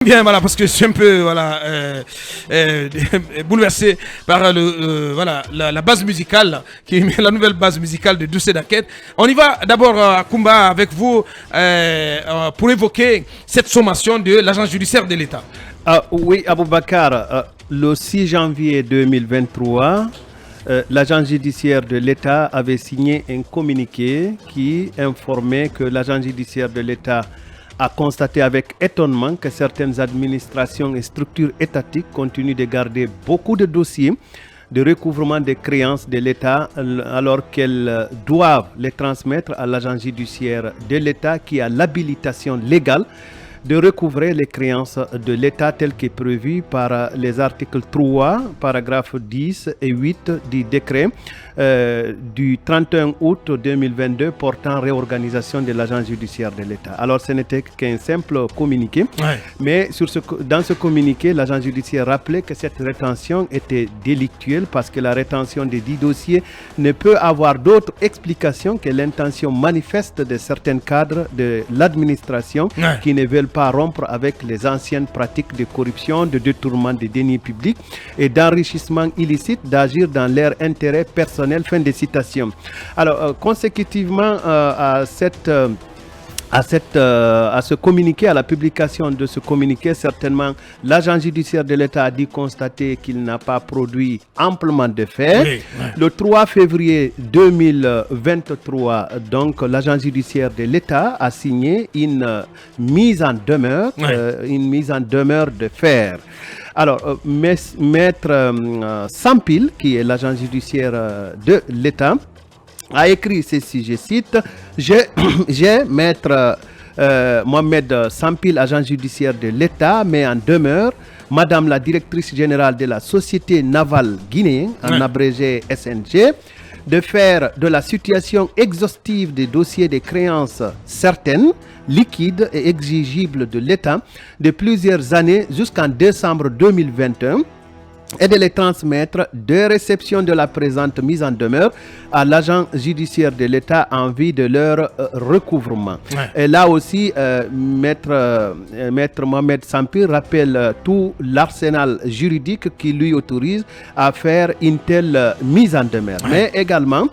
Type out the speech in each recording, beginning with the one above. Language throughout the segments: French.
Bien, voilà, parce que je suis un peu bouleversé par voilà, la base musicale, qui est la nouvelle base musicale de Douce Daket. On y va d'abord, Kumba, avec vous, pour évoquer cette sommation de l'agent judiciaire de l'État. Oui, Aboubakar, le 6 janvier 2023, l'agent judiciaire de l'État avait signé un communiqué qui informait que l'agent judiciaire de l'État a constaté avec étonnement que certaines administrations et structures étatiques continuent de garder beaucoup de dossiers de recouvrement des créances de l'État alors qu'elles doivent les transmettre à l'agent judiciaire de l'État qui a l'habilitation légale de recouvrer les créances de l'État telles que prévues par les articles 3, paragraphes 10 et 8 du décret du 31 août 2022 portant réorganisation de l'agent judiciaire de l'État. Alors ce n'était qu'un simple communiqué, mais dans ce communiqué, l'agent judiciaire rappelait que cette rétention était délictuelle parce que la rétention des 10 dossiers ne peut avoir d'autre explication que l'intention manifeste de certains cadres de l'administration qui ne veulent pas rompre avec les anciennes pratiques de corruption, de détournement des deniers publics et d'enrichissement illicite d'agir dans leur intérêt personnel. Fin de citation. Alors, consécutivement à ce communiqué, à la publication de ce communiqué, certainement, l'agent judiciaire de l'État a dû constater qu'il n'a pas produit amplement de faits. Le 3 février 2023, donc, l'agent judiciaire de l'État a signé une mise en demeure, de faire. Alors, maître Sampil, qui est l'agent judiciaire de l'État, a écrit ceci, je cite, j'ai maître Mohamed Sampil, agent judiciaire de l'État, met en demeure Madame la directrice générale de la Société navale guinéenne, en abrégé SNG, de faire de la situation exhaustive des dossiers de créances certaines, liquides et exigibles de l'État de plusieurs années jusqu'en décembre 2021 et de les transmettre de réception de la présente mise en demeure à l'agent judiciaire de l'État en vue de leur recouvrement. Et là aussi, maître Mohamed Sampir rappelle tout l'arsenal juridique qui lui autorise à faire une telle mise en demeure. Mais également,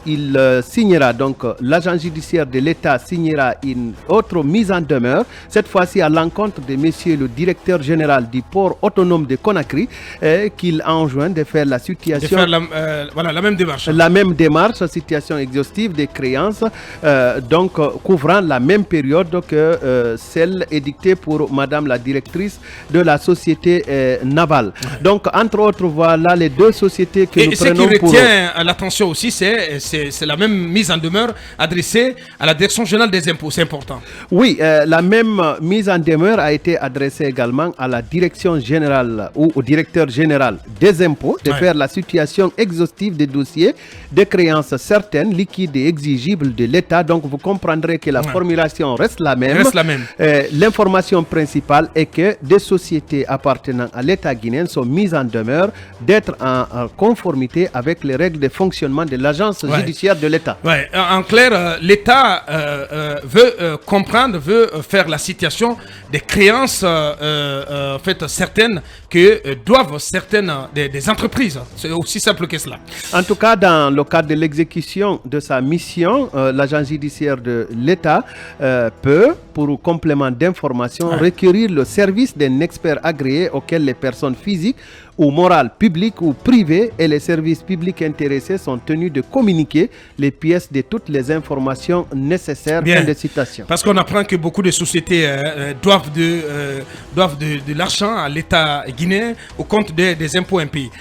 il signera, donc l'agent judiciaire de l'État signera une autre mise en demeure, cette fois-ci à l'encontre de monsieur le directeur général du port autonome de Conakry, qu'il enjoint de faire la situation... De faire la même démarche. La même démarche, situation exhaustive des créances, donc couvrant la même période que celle édictée pour Madame la directrice de la société navale. Donc, entre autres, voilà les deux sociétés que nous prenons pour... Et ce qui retient l'attention aussi, c'est la même mise en demeure adressée à la Direction générale des impôts. C'est important. Oui, la même mise en demeure a été adressée également à la Direction générale ou au directeur général des impôts de faire la situation exhaustive des dossiers de créances certaines, liquides et exigibles de l'État. Donc vous comprendrez que la formulation reste la même. L'information principale est que des sociétés appartenant à l'État guinéen sont mises en demeure d'être en conformité avec les règles de fonctionnement de l'agence judiciaire de l'État. En clair, l'État veut comprendre, veut faire la situation des créances certaines que doivent certaines des entreprises. C'est aussi simple que cela. En tout cas, dans le cadre de l'exécution de sa mission, l'agent judiciaire de l'État peut, pour complément d'information, requérir le service d'un expert agréé auquel les personnes physiques ou morales, publiques ou privées et les services publics intéressés sont tenus de communiquer les pièces de toutes les informations nécessaires. Fin de citation. Parce qu'on apprend que beaucoup de sociétés doivent de l'argent à l'État guinéen au compte des impôts impayés.